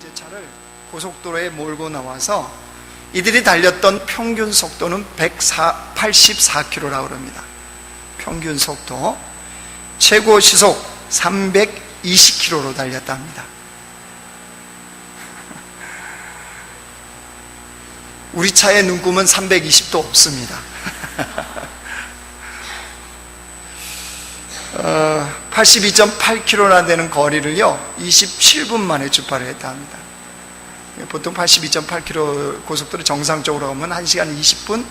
외제차를 고속도로에 몰고 나와서 이들이 달렸던 평균 속도는 184km라고 합니다. 평균 속도. 최고 시속 320km로 달렸다 합니다. 우리 차의 눈금은 320도 없습니다. 82.8km나 되는 거리를요 27분 만에 주파를 했다 합니다. 보통 82.8km 고속도로 정상적으로 가면 1시간 20분,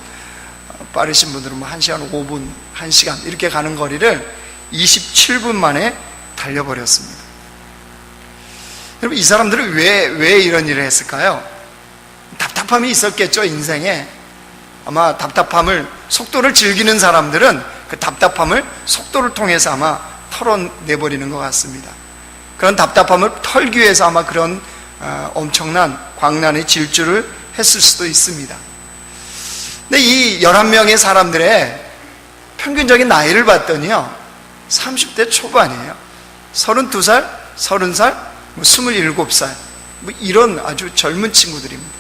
빠르신 분들은 1시간 5분, 1시간 이렇게 가는 거리를 27분 만에 달려버렸습니다. 여러분, 이 사람들은 왜 이런 일을 했을까요? 답답함이 있었겠죠, 인생에. 아마 속도를 즐기는 사람들은 그 답답함을 속도를 통해서 아마 털어내버리는 것 같습니다. 그런 답답함을 털기 위해서 아마 그런 엄청난 광란의 질주를 했을 수도 있습니다. 근데 이 11명의 사람들의 평균적인 나이를 봤더니요 30대 초반이에요. 32살, 30살, 27살 이런 아주 젊은 친구들입니다.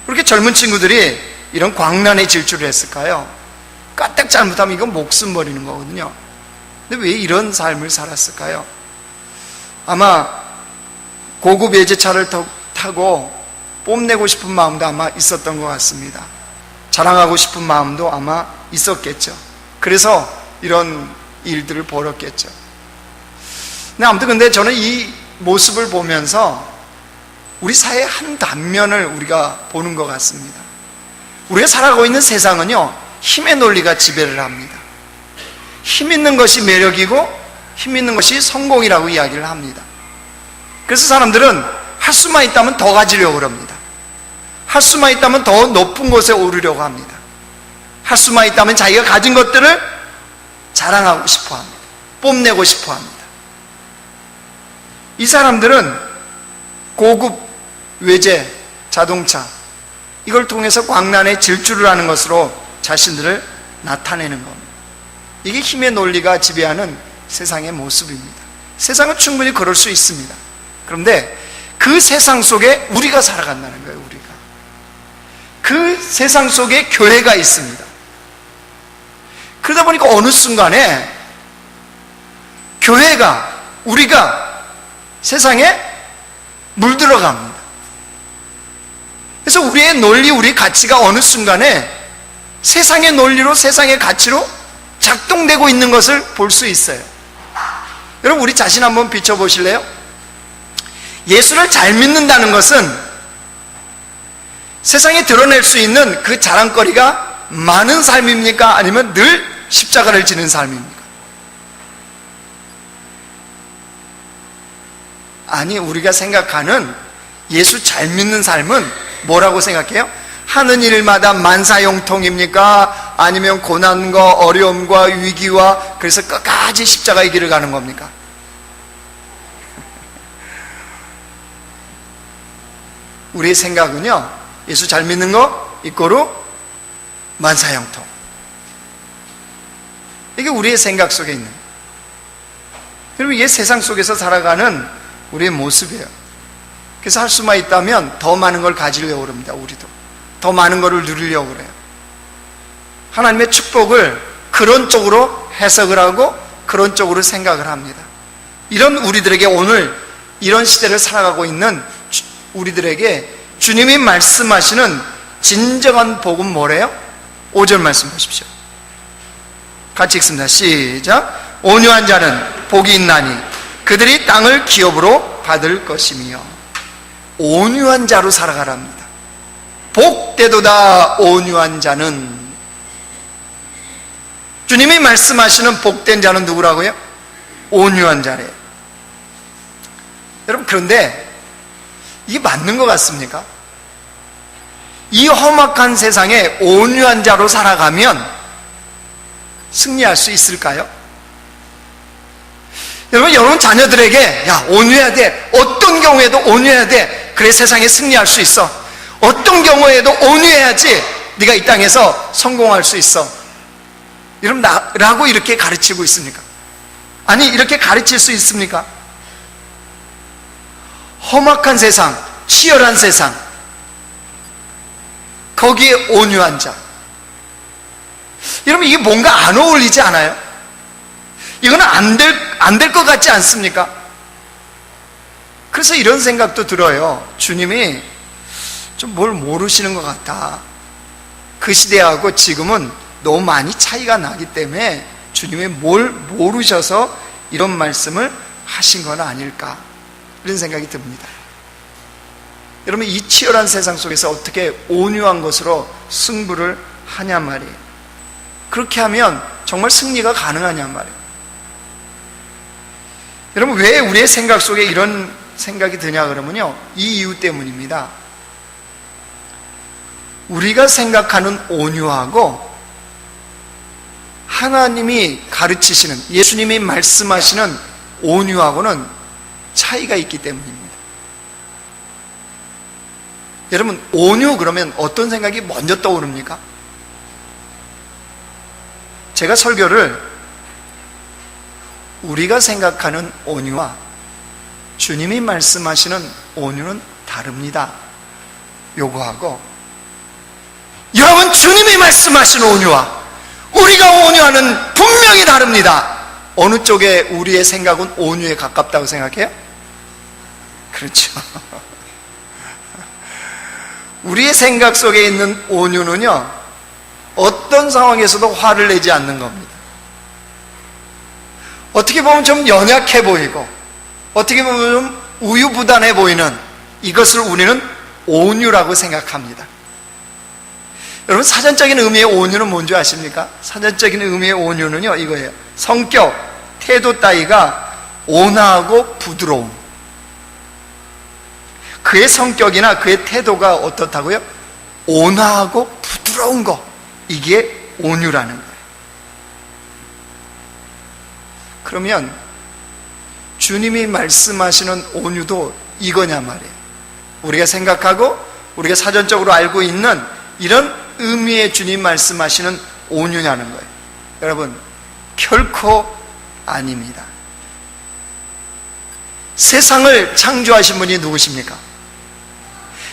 그렇게 젊은 친구들이 이런 광란의 질주를 했을까요? 까딱 잘못하면 이건 목숨 버리는 거거든요. 근데 왜 이런 삶을 살았을까요? 아마 고급 외제차를 타고 뽐내고 싶은 마음도 아마 있었던 것 같습니다. 자랑하고 싶은 마음도 아마 있었겠죠. 그래서 이런 일들을 벌였겠죠. 근데 저는 이 모습을 보면서 우리 사회의 한 단면을 우리가 보는 것 같습니다. 우리가 살아가고 있는 세상은요 힘의 논리가 지배를 합니다. 힘 있는 것이 매력이고 힘 있는 것이 성공이라고 이야기를 합니다. 그래서 사람들은 할 수만 있다면 더 가지려고 합니다. 할 수만 있다면 더 높은 곳에 오르려고 합니다. 할 수만 있다면 자기가 가진 것들을 자랑하고 싶어 합니다. 뽐내고 싶어 합니다. 이 사람들은 고급 외제 자동차 이걸 통해서 광란의 질주를 하는 것으로 자신들을 나타내는 겁니다. 이게 힘의 논리가 지배하는 세상의 모습입니다. 세상은 충분히 그럴 수 있습니다. 그런데 그 세상 속에 우리가 살아간다는 거예요. 우리가 그 세상 속에 교회가 있습니다. 그러다 보니까 어느 순간에 교회가 우리가 세상에 물들어갑니다. 그래서 우리의 논리, 우리 가치가 어느 순간에 세상의 논리로, 세상의 가치로 작동되고 있는 것을 볼 수 있어요. 여러분, 우리 자신 한번 비춰보실래요? 예수를 잘 믿는다는 것은 세상에 드러낼 수 있는 그 자랑거리가 많은 삶입니까? 아니면 늘 십자가를 지는 삶입니까? 아니, 우리가 생각하는 예수 잘 믿는 삶은 뭐라고 생각해요? 하는 일마다 만사형통입니까? 아니면 고난과 어려움과 위기와 그래서 끝까지 십자가의 길을 가는 겁니까? 우리의 생각은요 예수 잘 믿는 거 이꼬르 만사형통, 이게 우리의 생각 속에 있는, 그리고 이게 세상 속에서 살아가는 우리의 모습이에요. 그래서 할 수만 있다면 더 많은 걸 가지려고 합니다. 우리도 더 많은 것을 누리려고 그래요. 하나님의 축복을 그런 쪽으로 해석을 하고 그런 쪽으로 생각을 합니다. 이런 우리들에게 오늘 이런 시대를 살아가고 있는 우리들에게 주님이 말씀하시는 진정한 복은 뭐래요? 5절 말씀 보십시오. 같이 읽습니다. 시작. 온유한 자는 복이 있나니 그들이 땅을 기업으로 받을 것이며. 온유한 자로 살아가랍니다. 복되도다 온유한 자는. 주님이 말씀하시는 복된 자는 누구라고요? 온유한 자래요. 여러분, 그런데 이게 맞는 것 같습니까? 이 험악한 세상에 온유한 자로 살아가면 승리할 수 있을까요? 여러분 자녀들에게 야, 온유해야 돼. 어떤 경우에도 온유해야 돼. 그래 세상에 승리할 수 있어. 어떤 경우에도 온유해야지 네가 이 땅에서 성공할 수 있어. 여러분, 라고 이렇게 가르치고 있습니까? 아니, 이렇게 가르칠 수 있습니까? 험악한 세상, 치열한 세상, 거기에 온유한 자. 여러분, 이게 뭔가 안 어울리지 않아요? 이거는 안 될 것 같지 않습니까? 그래서 이런 생각도 들어요. 주님이 좀 뭘 모르시는 것 같다. 그 시대하고 지금은 너무 많이 차이가 나기 때문에 주님이 뭘 모르셔서 이런 말씀을 하신 건 아닐까, 이런 생각이 듭니다. 여러분, 이 치열한 세상 속에서 어떻게 온유한 것으로 승부를 하냐 말이에요. 그렇게 하면 정말 승리가 가능하냐 말이에요. 여러분, 왜 우리의 생각 속에 이런 생각이 드냐 그러면요, 이 이유 때문입니다. 우리가 생각하는 온유하고 하나님이 가르치시는, 예수님이 말씀하시는 온유하고는 차이가 있기 때문입니다. 여러분, 온유 그러면 어떤 생각이 먼저 떠오릅니까? 제가 설교를 우리가 생각하는 온유와 주님이 말씀하시는 온유는 다릅니다, 요구하고, 여러분, 주님이 말씀하신 온유와 우리가 온유하는 분명히 다릅니다. 어느 쪽에 우리의 생각은 온유에 가깝다고 생각해요? 그렇죠. 우리의 생각 속에 있는 온유는요, 어떤 상황에서도 화를 내지 않는 겁니다. 어떻게 보면 좀 연약해 보이고, 어떻게 보면 좀 우유부단해 보이는 이것을 우리는 온유라고 생각합니다. 여러분, 사전적인 의미의 온유는 뭔지 아십니까? 사전적인 의미의 온유는요, 이거예요. 성격, 태도 따위가 온화하고 부드러움. 그의 성격이나 그의 태도가 어떻다고요? 온화하고 부드러운 거, 이게 온유라는 거예요. 그러면 주님이 말씀하시는 온유도 이거냐 말이에요. 우리가 생각하고 우리가 사전적으로 알고 있는 이런 의미의 주님 말씀하시는 온유냐는 거예요. 여러분, 결코 아닙니다. 세상을 창조하신 분이 누구십니까?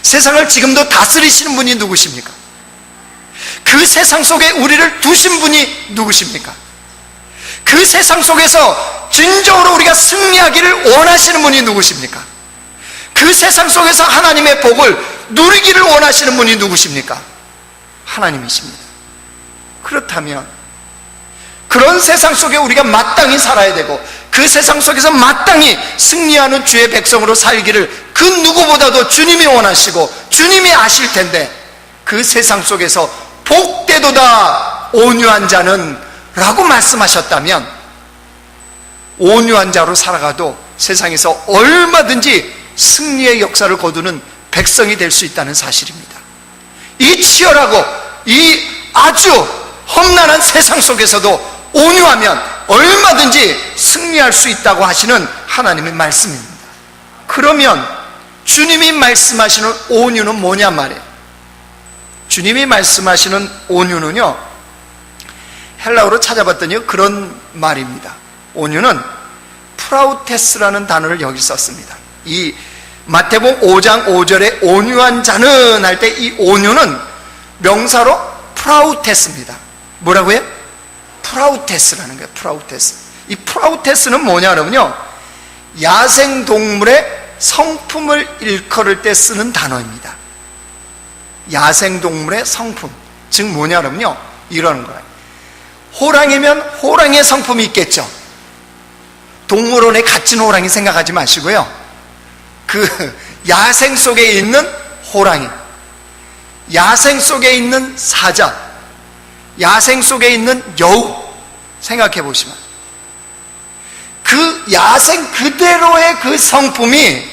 세상을 지금도 다스리시는 분이 누구십니까? 그 세상 속에 우리를 두신 분이 누구십니까? 그 세상 속에서 진정으로 우리가 승리하기를 원하시는 분이 누구십니까? 그 세상 속에서 하나님의 복을 누리기를 원하시는 분이 누구십니까? 하나님이십니다. 그렇다면 그런 세상 속에 우리가 마땅히 살아야 되고, 그 세상 속에서 마땅히 승리하는 주의 백성으로 살기를 그 누구보다도 주님이 원하시고 주님이 아실 텐데, 그 세상 속에서 복되도다 온유한 자는 라고 말씀하셨다면, 온유한 자로 살아가도 세상에서 얼마든지 승리의 역사를 거두는 백성이 될 수 있다는 사실입니다. 이 치열하고 이 아주 험난한 세상 속에서도 온유하면 얼마든지 승리할 수 있다고 하시는 하나님의 말씀입니다. 그러면 주님이 말씀하시는 온유는 뭐냐 말이에요. 주님이 말씀하시는 온유는요, 헬라어로 찾아봤더니 그런 말입니다. 온유는 프라우테스라는 단어를 여기 썼습니다. 이 마태복음 5장 5절에 온유한 자는 할 때 이 온유는 명사로 프라우테스입니다. 뭐라고요? 프라우테스라는 거예요. 프라우테스. 이 프라우테스는 뭐냐 그러면요, 야생동물의 성품을 일컬을 때 쓰는 단어입니다. 야생동물의 성품, 즉 뭐냐 그러면요, 이러는 거예요. 호랑이면 호랑이의 성품이 있겠죠. 동물원에 갇힌 호랑이 생각하지 마시고요, 그 야생 속에 있는 호랑이, 야생 속에 있는 사자, 야생 속에 있는 여우 생각해 보시면, 그 야생 그대로의 그 성품이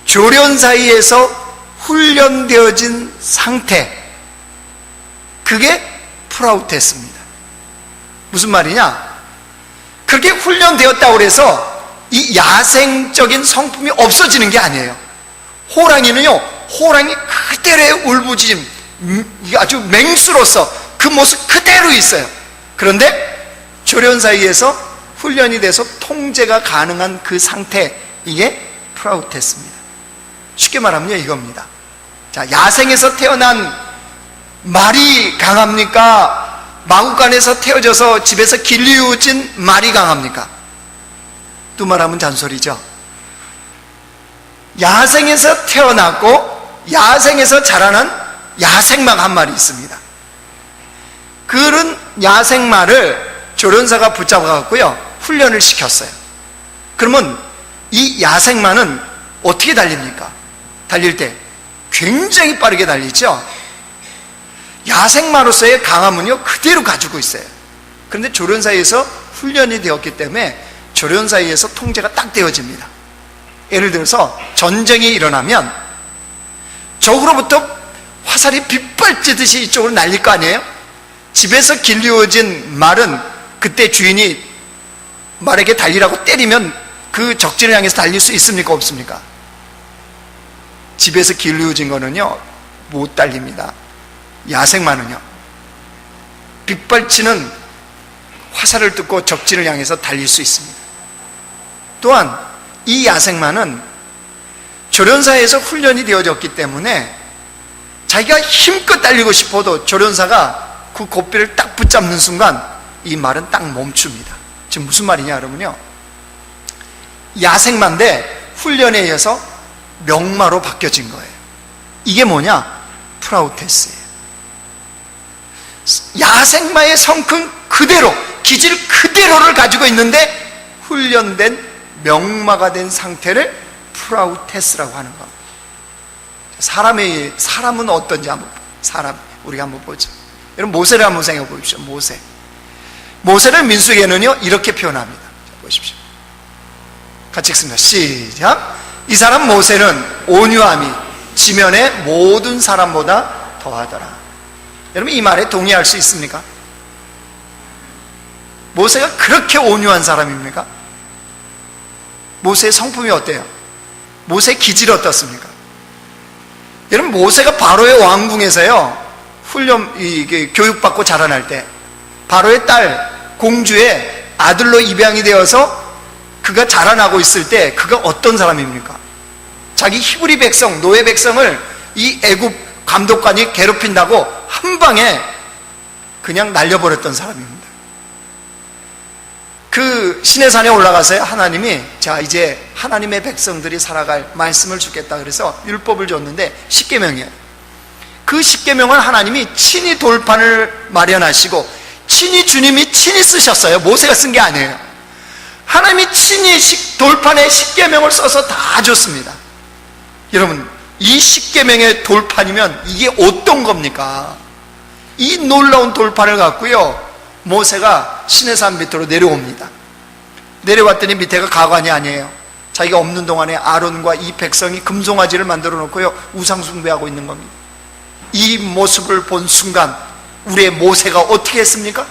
조련 사이에서 훈련되어진 상태, 그게 프라우테스입니다. 무슨 말이냐? 그렇게 훈련되었다고 해서 이 야생적인 성품이 없어지는 게 아니에요. 호랑이는요, 호랑이 그대로의 울부짖음, 아주 맹수로서 그 모습 그대로 있어요. 그런데 조련 사이에서 훈련이 돼서 통제가 가능한 그 상태, 이게 프라우테스입니다. 쉽게 말하면요, 이겁니다. 자, 야생에서 태어난 말이 강합니까? 마구간에서 태어져서 집에서 길리우진 말이 강합니까? 또 말하면 잔소리죠. 야생에서 태어났고 야생에서 자라는 야생마가 한 마리 있습니다. 그런 야생마를 조련사가 붙잡아갖고요, 훈련을 시켰어요. 그러면 이 야생마는 어떻게 달립니까? 달릴 때 굉장히 빠르게 달리죠. 야생마로서의 강함은요, 그대로 가지고 있어요. 그런데 조련사에서 훈련이 되었기 때문에 조련사에서 통제가 딱 되어집니다. 예를 들어서 전쟁이 일어나면 적으로부터 화살이 빗발치듯이 이쪽으로 날릴 거 아니에요? 집에서 길리워진 말은 그때 주인이 말에게 달리라고 때리면 그 적진을 향해서 달릴 수 있습니까? 없습니까? 집에서 길리워진 거는요, 못 달립니다. 야생마는요, 빗발치는 화살을 뜯고 적진을 향해서 달릴 수 있습니다. 또한 이 야생마는 조련사에서 훈련이 되어졌기 때문에 자기가 힘껏 달리고 싶어도 조련사가 그 고삐를 딱 붙잡는 순간 이 말은 딱 멈춥니다. 지금 무슨 말이냐 그러면요, 야생마인데 훈련에 의해서 명마로 바뀌어진 거예요. 이게 뭐냐? 프라우테스예요. 야생마의 성품 그대로, 기질 그대로를 가지고 있는데 훈련된 명마가 된 상태를 프라우테스라고 하는 겁니다. 사람은 어떤지 한번, 우리가 한번 보죠. 여러분, 모세를 한번 생각해 보십시오. 모세를 민수기에는요, 이렇게 표현합니다. 자, 보십시오. 같이 읽습니다. 시작. 이 사람 모세는 온유함이 지면의 모든 사람보다 더하더라. 여러분, 이 말에 동의할 수 있습니까? 모세가 그렇게 온유한 사람입니까? 모세의 성품이 어때요? 모세의 기질이 어떻습니까? 여러분, 모세가 바로의 왕궁에서요, 교육받고 자라날 때 바로의 딸 공주의 아들로 입양이 되어서 그가 자라나고 있을 때 그가 어떤 사람입니까? 자기 히브리 백성, 노예 백성을 이 애굽 감독관이 괴롭힌다고 한 방에 그냥 날려버렸던 사람입니다. 그 시내산에 올라가서요, 하나님이 자, 이제 하나님의 백성들이 살아갈 말씀을 주겠다 그래서 율법을 줬는데 십계명이에요. 그 십계명을 하나님이 친히 돌판을 마련하시고 주님이 친히 쓰셨어요. 모세가 쓴 게 아니에요. 하나님이 친히 돌판에 십계명을 써서 다 줬습니다. 여러분, 이 십계명의 돌판이면 이게 어떤 겁니까? 이 놀라운 돌판을 갖고요, 모세가 시내산 밑으로 내려옵니다. 내려왔더니 밑에가 가관이 아니에요. 자기가 없는 동안에 아론과 이 백성이 금송아지를 만들어 놓고요, 우상 숭배하고 있는 겁니다. 이 모습을 본 순간 우리의 모세가 어떻게 했습니까?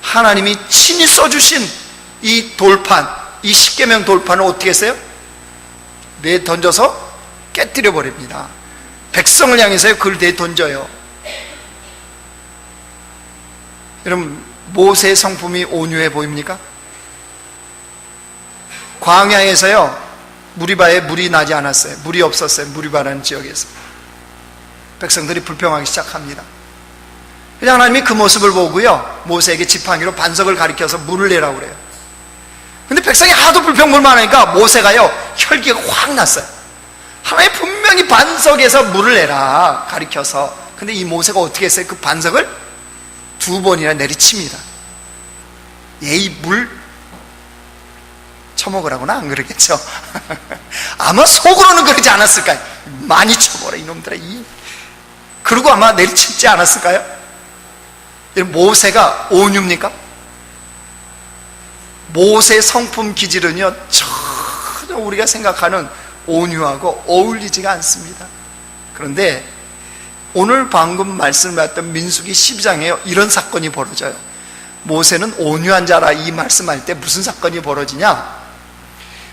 하나님이 친히 써주신 이 돌판, 이 십계명 돌판을 어떻게 했어요? 내던져서 깨뜨려 버립니다. 백성을 향해서요, 그걸 내던져요. 여러분, 모세의 성품이 온유해 보입니까? 광야에서요, 무리바에 물이 나지 않았어요. 물이 없었어요. 무리바라는 지역에서 백성들이 불평하기 시작합니다. 그냥 하나님이 그 모습을 보고요, 모세에게 지팡이로 반석을 가리켜서 물을 내라고 그래요. 근데 백성이 하도 불평불만하니까 모세가요, 혈기가 확 났어요. 하나님 분명히 반석에서 물을 내라 가리켜서. 근데 이 모세가 어떻게 했어요? 그 반석을 2번이나 내리칩니다. 이 물 처먹으라고는 안 그러겠죠. 아마 속으로는 그러지 않았을까요? 많이 쳐먹어라 이놈들아. 그러고 아마 내리치지 않았을까요? 모세가 온유입니까? 모세의 성품 기질은요, 전혀 우리가 생각하는 온유하고 어울리지가 않습니다. 그런데 오늘 방금 말씀하셨던 민수기 12장에 이런 사건이 벌어져요. 모세는 온유한 자라 이 말씀할 때 무슨 사건이 벌어지냐?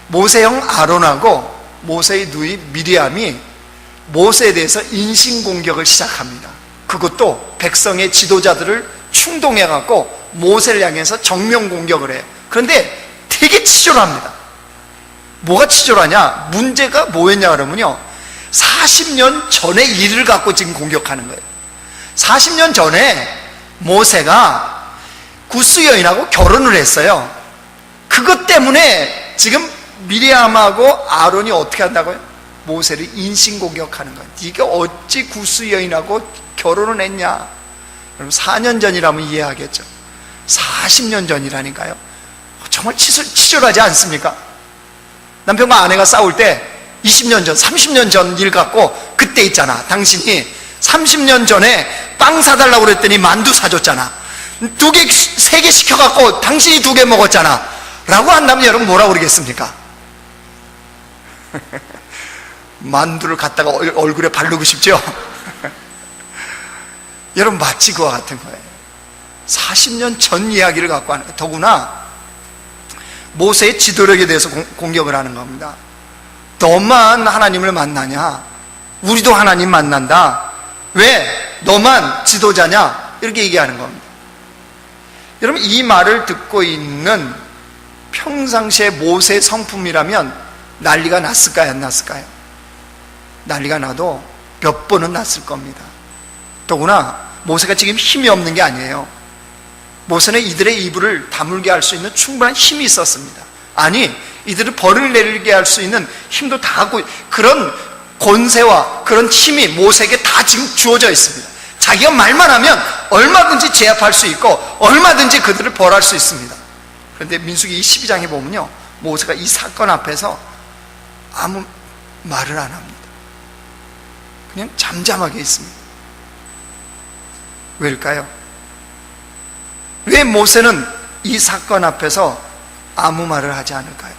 모세 형 아론하고 모세의 누이 미리암이 모세에 대해서 인신공격을 시작합니다. 그것도 백성의 지도자들을 충동해 갖고 모세를 향해서 정면 공격을 해요. 그런데 되게 치졸합니다. 뭐가 치졸하냐? 문제가 뭐였냐 그러면요, 40년 전의 일을 갖고 지금 공격하는 거예요. 40년 전에 모세가 구스 여인하고 결혼을 했어요. 그것 때문에 지금 미리암하고 아론이 어떻게 한다고요? 모세를 인신공격하는 거예요. 네가 어찌 구스 여인하고 결혼을 했냐? 그럼 4년 전이라면 이해하겠죠. 40년 전이라니까요. 정말 치졸하지 않습니까? 남편과 아내가 싸울 때 20년 전, 30년 전 일 갖고, 그때 있잖아, 당신이 30년 전에 빵 사달라고 그랬더니 만두 사줬잖아, 2개, 3개 시켜갖고 당신이 2개 먹었잖아 라고 한다면 여러분 뭐라고 그러겠습니까? 만두를 갖다가 얼굴에 바르고 싶죠? 여러분 마치 그와 같은 거예요. 40년 전 이야기를 갖고 하는 거예요. 더구나 모세의 지도력에 대해서 공격을 하는 겁니다. 너만 하나님을 만나냐? 우리도 하나님 만난다. 왜? 너만 지도자냐? 이렇게 얘기하는 겁니다. 여러분, 이 말을 듣고 있는 평상시에 모세의 성품이라면 난리가 났을까요? 안 났을까요? 난리가 나도 몇 번은 났을 겁니다. 더구나 모세가 지금 힘이 없는 게 아니에요. 모세는 이들의 이불을 다물게 할 수 있는 충분한 힘이 있었습니다. 아니, 이들을 벌을 내리게 할 수 있는 힘도 다 갖고, 그런 권세와 그런 힘이 모세에게 다 지금 주어져 있습니다. 자기가 말만 하면 얼마든지 제압할 수 있고 얼마든지 그들을 벌할 수 있습니다. 그런데 민수기 12장에 보면요, 모세가 이 사건 앞에서 아무 말을 안 합니다. 그냥 잠잠하게 있습니다. 왜일까요? 왜 모세는 이 사건 앞에서 아무 말을 하지 않을까요?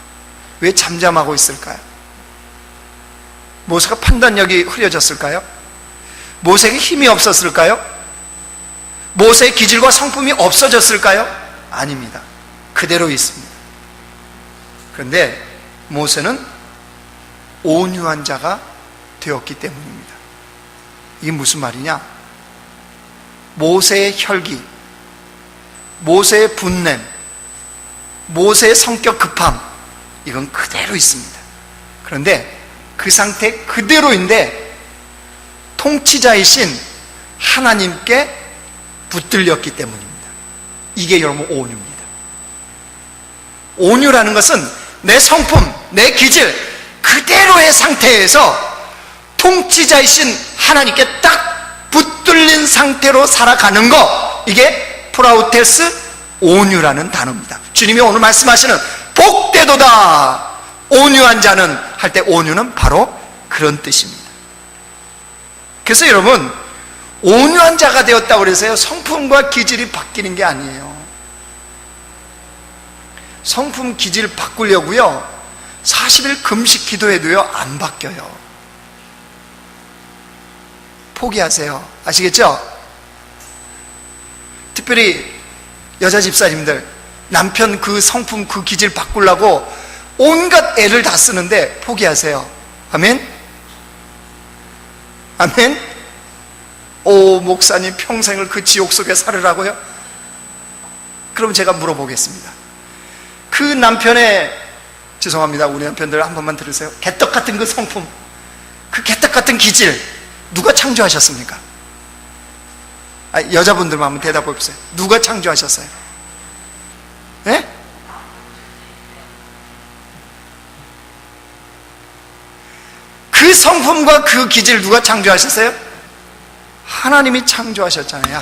왜 잠잠하고 있을까요? 모세가 판단력이 흐려졌을까요? 모세에게 힘이 없었을까요? 모세의 기질과 성품이 없어졌을까요? 아닙니다. 그대로 있습니다. 그런데 모세는 온유한 자가 되었기 때문입니다. 이게 무슨 말이냐? 모세의 혈기, 모세의 분냄, 모세의 성격 급함, 이건 그대로 있습니다. 그런데 그 상태 그대로인데 통치자이신 하나님께 붙들렸기 때문입니다. 이게 여러분 온유입니다. 온유라는 것은 내 성품, 내 기질 그대로의 상태에서 통치자이신 하나님께 딱 붙들린 상태로 살아가는 것, 이게 프라우테스 온유라는 단어입니다. 주님이 오늘 말씀하시는 복되도다 온유한 자는 할 때 온유는 바로 그런 뜻입니다. 그래서 여러분, 온유한 자가 되었다고 그래서요, 성품과 기질이 바뀌는 게 아니에요. 성품 기질 바꾸려고요 40일 금식 기도해도요 안 바뀌어요. 포기하세요. 아시겠죠? 특별히 여자 집사님들, 남편 그 성품 그 기질 바꾸려고 온갖 애를 다 쓰는데 포기하세요. 아멘? 아멘? 오, 목사님 평생을 그 지옥 속에 살으라고요? 그럼 제가 물어보겠습니다. 그 남편의, 죄송합니다, 우리 남편들 한 번만 들으세요. 개떡 같은 그 성품, 그 개떡 같은 기질 누가 창조하셨습니까? 여자분들만 한번 대답해 보세요. 누가 창조하셨어요? 네? 그 성품과 그 기질 누가 창조하셨어요? 하나님이 창조하셨잖아요.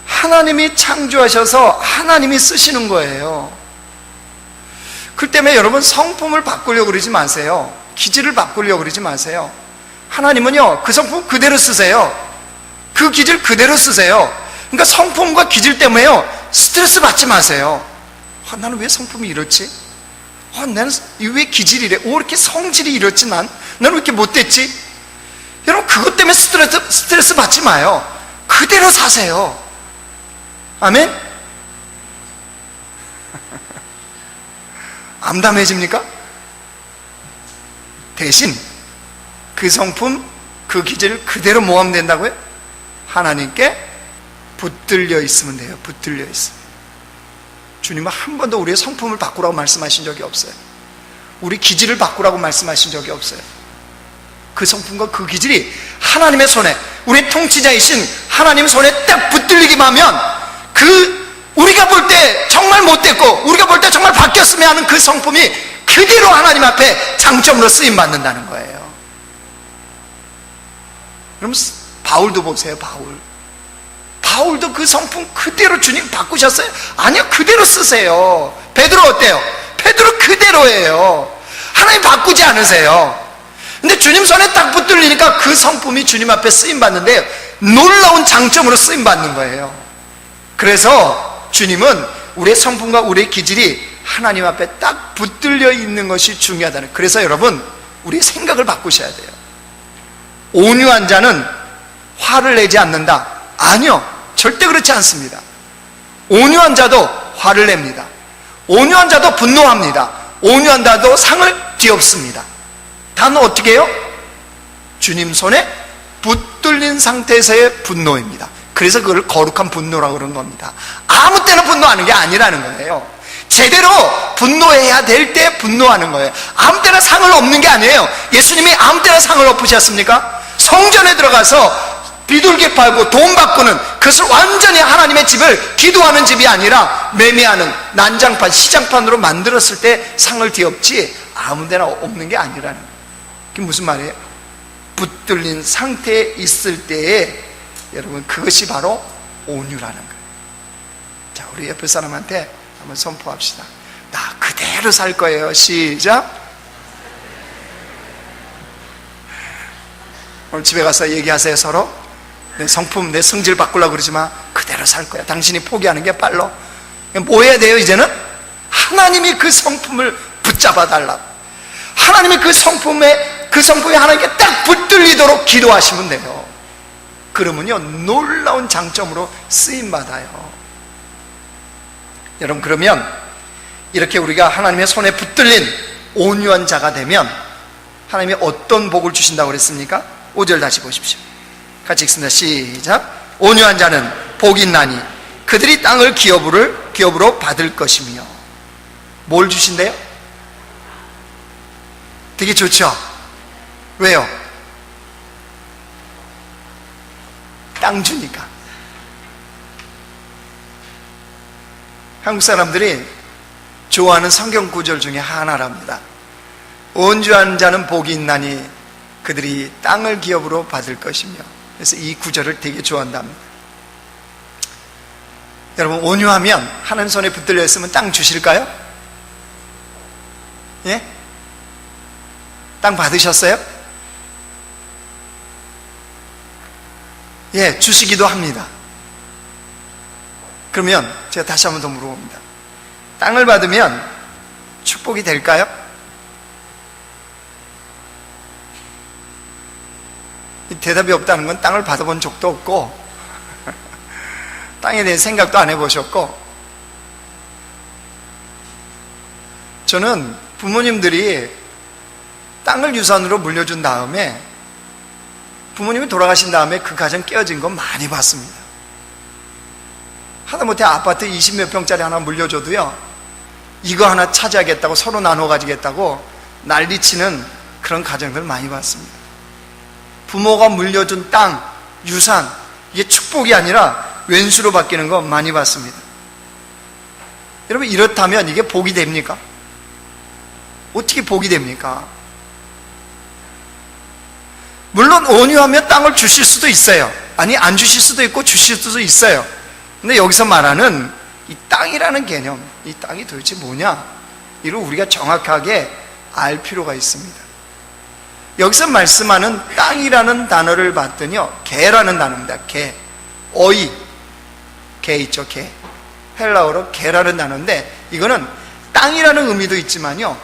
하나님이 창조하셔서 하나님이 쓰시는 거예요. 그 때문에 여러분, 성품을 바꾸려고 그러지 마세요. 기질을 바꾸려고 그러지 마세요. 하나님은요 그 성품 그대로 쓰세요. 그 기질 그대로 쓰세요. 그러니까 성품과 기질 때문에요 스트레스 받지 마세요. 나는 왜 성품이 이렇지? 나는 왜 기질이 이래? 이렇게 성질이 이렇지? 나는 왜 이렇게 못됐지? 여러분, 그것 때문에 스트레스 받지 마요. 그대로 사세요. 아멘? 암담해집니까? 대신 그 성품, 그 기질 그대로 모함된다고요? 하나님께 붙들려 있으면 돼요. 붙들려 있으면. 주님은 한 번도 우리의 성품을 바꾸라고 말씀하신 적이 없어요. 우리 기질을 바꾸라고 말씀하신 적이 없어요. 그 성품과 그 기질이 하나님의 손에, 우리 통치자이신 하나님의 손에 딱 붙들리기만 하면 우리가 볼 때 정말 못됐고 우리가 볼 때 정말 바뀌었으면 하는 그 성품이 그대로 하나님 앞에 장점으로 쓰임받는다는 거예요. 그럼 바울도 보세요. 바울도 그 성품 그대로 주님 바꾸셨어요? 아니요, 그대로 쓰세요. 베드로 어때요? 베드로 그대로예요. 하나님 바꾸지 않으세요. 근데 주님 손에 딱 붙들리니까 그 성품이 주님 앞에 쓰임받는데 놀라운 장점으로 쓰임받는 거예요. 그래서 주님은 우리의 성품과 우리의 기질이 하나님 앞에 딱 붙들려 있는 것이 중요하다는. 그래서 여러분, 우리의 생각을 바꾸셔야 돼요. 온유한 자는 화를 내지 않는다. 아니요, 절대 그렇지 않습니다. 온유한 자도 화를 냅니다. 온유한 자도 분노합니다. 온유한 자도 상을 뒤엎습니다. 단 어떻게 해요? 주님 손에 붙들린 상태에서의 분노입니다. 그래서 그걸 거룩한 분노라고 그런 겁니다. 아무 때나 분노하는 게 아니라는 거예요. 제대로 분노해야 될 때 분노하는 거예요. 아무 때나 상을 엎는 게 아니에요. 예수님이 아무 때나 상을 엎으셨습니까? 성전에 들어가서 비둘기 팔고 돈 바꾸는, 그것을 완전히 하나님의 집을 기도하는 집이 아니라 매매하는 난장판, 시장판으로 만들었을 때 상을 뒤엎지 아무 데나 엎는 게 아니라는 거예요. 그게 무슨 말이에요? 붙들린 상태에 있을 때에 여러분, 그것이 바로 온유라는 거예요. 자, 우리 옆에 사람한테 한번 선포합시다. 나 그대로 살 거예요. 시작. 오늘 집에 가서 얘기하세요. 서로. 내 성품, 내 성질 바꾸려고 그러지 마. 그대로 살 거야. 당신이 포기하는 게 빨라. 뭐 해야 돼요? 이제는 하나님이 그 성품을 붙잡아 달라고. 하나님이 그 성품이 하나님께 딱 붙들리도록 기도하시면 돼요. 그러면요, 놀라운 장점으로 쓰임받아요. 여러분, 그러면 이렇게 우리가 하나님의 손에 붙들린 온유한 자가 되면 하나님이 어떤 복을 주신다고 그랬습니까? 5절 다시 보십시오. 같이 읽습니다. 시작. 온유한 자는 복이 있나니 그들이 땅을 기업으로 받을 것이며. 뭘 주신대요? 되게 좋죠? 왜요? 땅 주니까. 한국 사람들이 좋아하는 성경 구절 중에 하나랍니다. 온유한 자는 복이 있나니 그들이 땅을 기업으로 받을 것이며. 그래서 이 구절을 되게 좋아한답니다. 여러분, 온유하면 하나님 손에 붙들려 있으면 땅 주실까요? 예? 땅 받으셨어요? 예, 주시기도 합니다. 그러면 제가 다시 한 번 더 물어봅니다. 땅을 받으면 축복이 될까요? 대답이 없다는 건 땅을 받아본 적도 없고 땅에 대해 생각도 안 해보셨고, 저는 부모님들이 땅을 유산으로 물려준 다음에 부모님이 돌아가신 다음에 그 가정 깨어진 건 많이 봤습니다. 하다못해 아파트 20몇 평짜리 하나 물려줘도요, 이거 하나 차지하겠다고 서로 나눠 가지겠다고 난리치는 그런 가정들 많이 봤습니다. 부모가 물려준 땅, 유산, 이게 축복이 아니라 왼수로 바뀌는 거 많이 봤습니다. 여러분, 이렇다면 이게 복이 됩니까? 어떻게 복이 됩니까? 물론 온유하면 땅을 주실 수도 있어요. 아니, 안 주실 수도 있고 주실 수도 있어요. 근데 여기서 말하는 이 땅이라는 개념, 이 땅이 도대체 뭐냐, 이를 우리가 정확하게 알 필요가 있습니다. 여기서 말씀하는 땅이라는 단어를 봤더니요, 개라는 단어입니다. 개, 어이, 개 있죠, 개. 헬라어로 개라는 단어인데, 이거는 땅이라는 의미도 있지만요,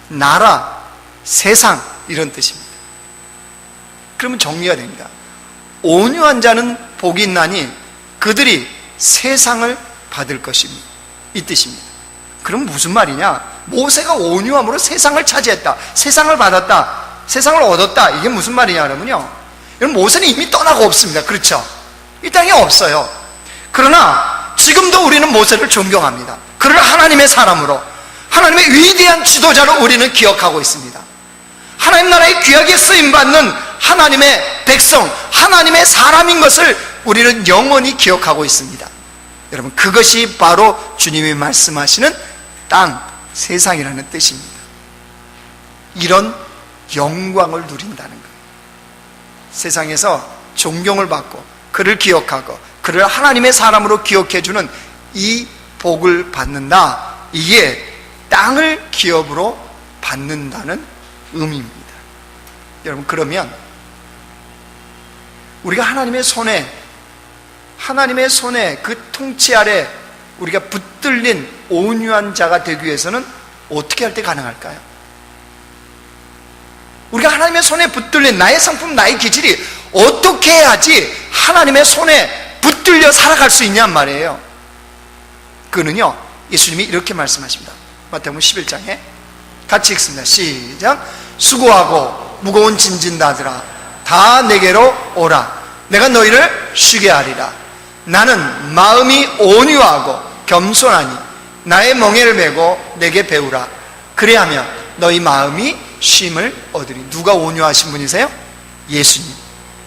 나라, 세상, 이런 뜻입니다. 그러면 정리가 됩니다. 온유한 자는 복이 있나니 그들이 세상을 받을 것입니다. 이 뜻입니다. 그럼 무슨 말이냐? 모세가 온유함으로 세상을 차지했다, 세상을 받았다, 세상을 얻었다, 이게 무슨 말이냐 그러면요, 여러분, 모세는 이미 떠나고 없습니다. 그렇죠? 이 땅에 없어요. 그러나 지금도 우리는 모세를 존경합니다. 그를 하나님의 사람으로, 하나님의 위대한 지도자로 우리는 기억하고 있습니다. 하나님 나라의 귀하게 쓰임받는 하나님의 백성, 하나님의 사람인 것을 우리는 영원히 기억하고 있습니다. 여러분, 그것이 바로 주님이 말씀하시는 땅, 세상이라는 뜻입니다. 이런 영광을 누린다는 거예요. 세상에서 존경을 받고 그를 기억하고 그를 하나님의 사람으로 기억해주는 이 복을 받는다. 이게 땅을 기업으로 받는다는 의미입니다. 여러분, 그러면 우리가 하나님의 손에 그 통치 아래 우리가 붙들린 온유한 자가 되기 위해서는 어떻게 할 때 가능할까요? 우리가 하나님의 손에 붙들린 나의 성품, 나의 기질이 어떻게 해야지 하나님의 손에 붙들려 살아갈 수 있냔 말이에요. 그는요, 예수님이 이렇게 말씀하십니다. 마태복음 11장에 같이 읽습니다. 시작. 수고하고 무거운 짐진 자들아, 다 내게로 오라. 내가 너희를 쉬게 하리라. 나는 마음이 온유하고 겸손하니 나의 멍에를 메고 내게 배우라. 그래야면 너희 마음이 쉼을 얻으리. 누가 온유하신 분이세요? 예수님.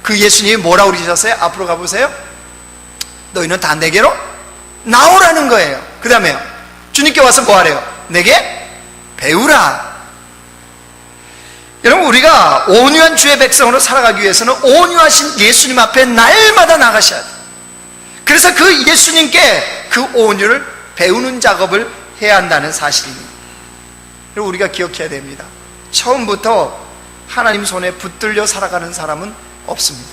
그 예수님이 뭐라고 그러셨어요? 앞으로 가보세요. 너희는 다 내게로 나오라는 거예요. 그 다음에요, 주님께 와서 뭐 하래요? 내게 배우라. 여러분, 우리가 온유한 주의 백성으로 살아가기 위해서는 온유하신 예수님 앞에 날마다 나가셔야 돼요. 그래서 그 예수님께 그 온유를 배우는 작업을 해야 한다는 사실입니다. 그리고 우리가 기억해야 됩니다. 처음부터 하나님 손에 붙들려 살아가는 사람은 없습니다.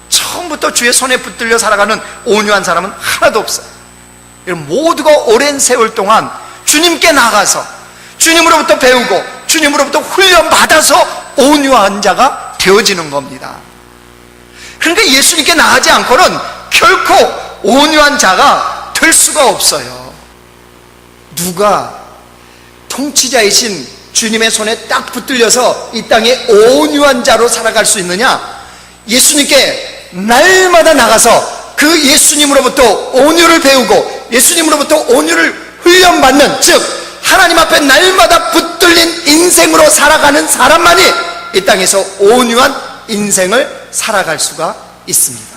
처음부터 주의 손에 붙들려 살아가는 온유한 사람은 하나도 없어요. 여러분, 모두가 오랜 세월 동안 주님께 나가서 주님으로부터 배우고 주님으로부터 훈련받아서 온유한 자가 되어지는 겁니다. 그러니까 예수님께 나가지 않고는 결코 온유한 자가 될 수가 없어요. 누가 통치자이신 주님의 손에 딱 붙들려서 이 땅에 온유한 자로 살아갈 수 있느냐? 예수님께 날마다 나가서 그 예수님으로부터 온유를 배우고 예수님으로부터 온유를 훈련받는, 즉 하나님 앞에 날마다 붙들린 인생으로 살아가는 사람만이 이 땅에서 온유한 인생을 살아갈 수가 있습니다.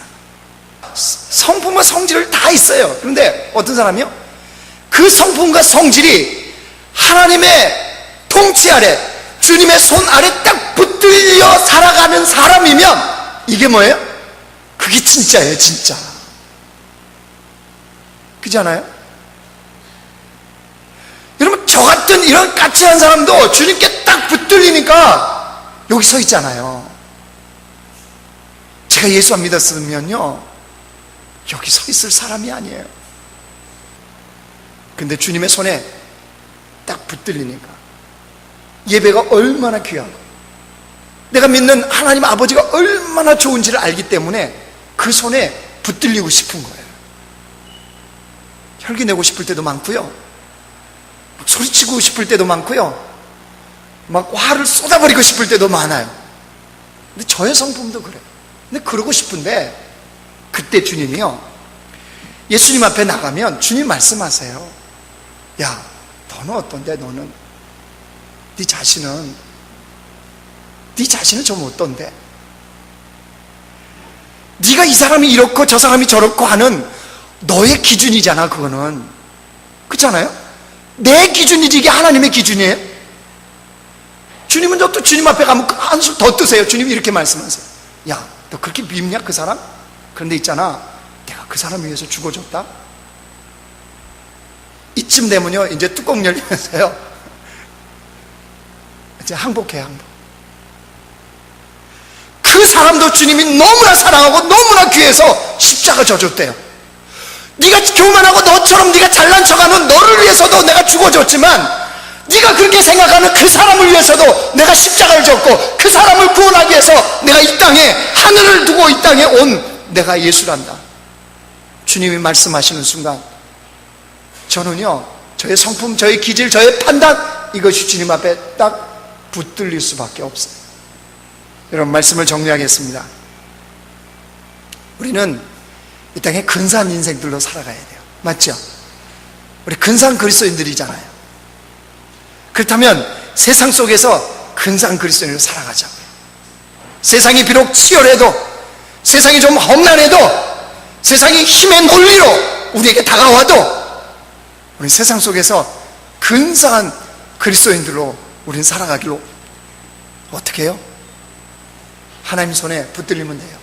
성품과 성질을 다 있어요. 그런데 어떤 사람이요? 그 성품과 성질이 하나님의 통치 아래, 주님의 손 아래 딱 붙들려 살아가는 사람이면 이게 뭐예요? 그게 진짜예요, 진짜. 그렇지 않아요? 여러분, 저 같은 이런 까칠한 사람도 주님께 딱 붙들리니까 여기 서 있잖아요. 제가 예수 안 믿었으면요, 여기 서 있을 사람이 아니에요. 근데 주님의 손에 딱 붙들리니까 예배가 얼마나 귀하고 내가 믿는 하나님 아버지가 얼마나 좋은지를 알기 때문에 그 손에 붙들리고 싶은 거예요. 혈기 내고 싶을 때도 많고요, 소리치고 싶을 때도 많고요, 막 화를 쏟아버리고 싶을 때도 많아요. 근데 저의 성품도 그래요. 근데 그러고 싶은데 그때 주님이요, 예수님 앞에 나가면 주님 말씀하세요. 야, 너는 어떤데? 너는 네 자신은 좀 어떤데? 네가 이 사람이 이렇고 저 사람이 저렇고 하는 너의 기준이잖아. 그거는 그렇잖아요? 내 기준이지 이게 하나님의 기준이에요? 주님은 또 주님 앞에 가면 한술 더 뜨세요. 주님이 이렇게 말씀하세요. 야, 너 그렇게 밉냐 그 사람? 그런데 있잖아, 내가 그 사람 위해서 죽어줬다. 이쯤 되면요, 이제 뚜껑 열리면서요, 이제 항복해, 항복. 그 사람도 주님이 너무나 사랑하고 너무나 귀해서 십자가 져줬대요. 네가 교만하고 너처럼 네가 잘난 척하는 너를 위해서도 내가 죽어줬지만, 네가 그렇게 생각하는 그 사람을 위해서도 내가 십자가를 졌고, 그 사람을 구원하기 위해서 내가 이 땅에 하늘을 두고 이 땅에 온 내가 예수란다. 주님이 말씀하시는 순간 저는요, 저의 성품, 저의 기질, 저의 판단, 이것이 주님 앞에 딱 붙들릴 수밖에 없어요. 여러분, 말씀을 정리하겠습니다. 우리는 이 땅에 근사한 인생들로 살아가야 돼요. 맞죠? 우리 근사한 그리스도인들이잖아요. 그렇다면 세상 속에서 근사한 그리스도인으로 살아가자고요. 세상이 비록 치열해도, 세상이 좀 험난해도, 세상이 힘의 논리로 우리에게 다가와도 우리 세상 속에서 근사한 그리스도인들로 우리는 살아가기로 어떻게 해요? 하나님 손에 붙들리면 돼요.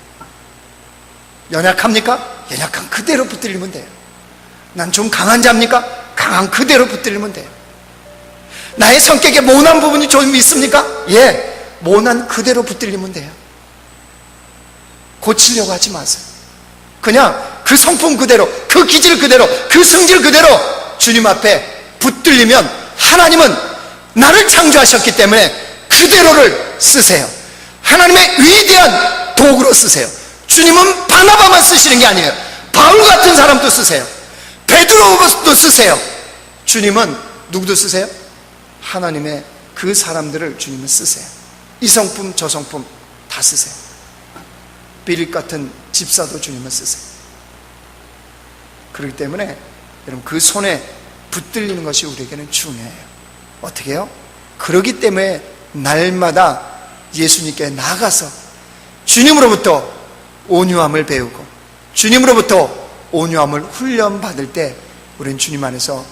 연약합니까? 연약한 그대로 붙들리면 돼요. 난 좀 강한 자입니까? 강한 그대로 붙들리면 돼요. 나의 성격에 모난 부분이 좀 있습니까? 예, 모난 그대로 붙들리면 돼요. 고치려고 하지 마세요. 그냥 그 성품 그대로, 그 기질 그대로, 그 성질 그대로 주님 앞에 붙들리면 하나님은 나를 창조하셨기 때문에 그대로를 쓰세요. 하나님의 위대한 도구로 쓰세요. 주님은 바나바만 쓰시는 게 아니에요. 바울 같은 사람도 쓰세요. 베드로도 쓰세요. 주님은 누구도 쓰세요? 하나님의 그 사람들을 주님은 쓰세요. 이 성품 저 성품 다 쓰세요. 비릿 같은 집사도 주님은 쓰세요. 그렇기 때문에 여러분 그 손에 붙들리는 것이 우리에게는 중요해요. 어떻게 해요? 그렇기 때문에 날마다 예수님께 나가서 주님으로부터 온유함을 배우고 주님으로부터 온유함을 훈련받을 때 우리는 주님 안에서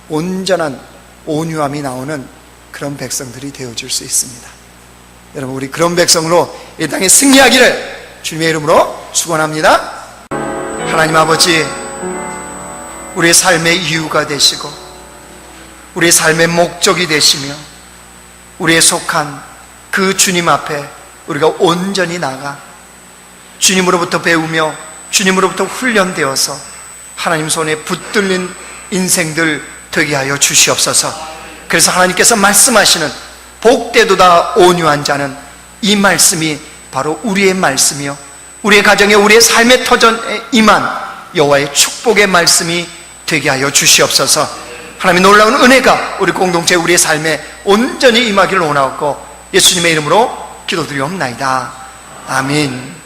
온전한 온유함이 나오는 그런 백성들이 되어줄 수 있습니다. 여러분 우리 그런 백성으로 이 땅에 승리하기를 주님의 이름으로 축원합니다. 하나님 아버지, 우리의 삶의 이유가 되시고 우리의 삶의 목적이 되시며 우리의 속한 그 주님 앞에 우리가 온전히 나가 주님으로부터 배우며 주님으로부터 훈련되어서 하나님 손에 붙들린 인생들 되게 하여 주시옵소서. 그래서 하나님께서 말씀하시는 복되도다 온유한 자는, 이 말씀이 바로 우리의 말씀이요 우리의 가정에 우리의 삶의 터전에 임한 여호와의 축복의 말씀이 되게 하여 주시옵소서. 하나님의 놀라운 은혜가 우리 공동체 우리의 삶에 온전히 임하기를 원하옵고 예수님의 이름으로 기도드리옵나이다. 아멘.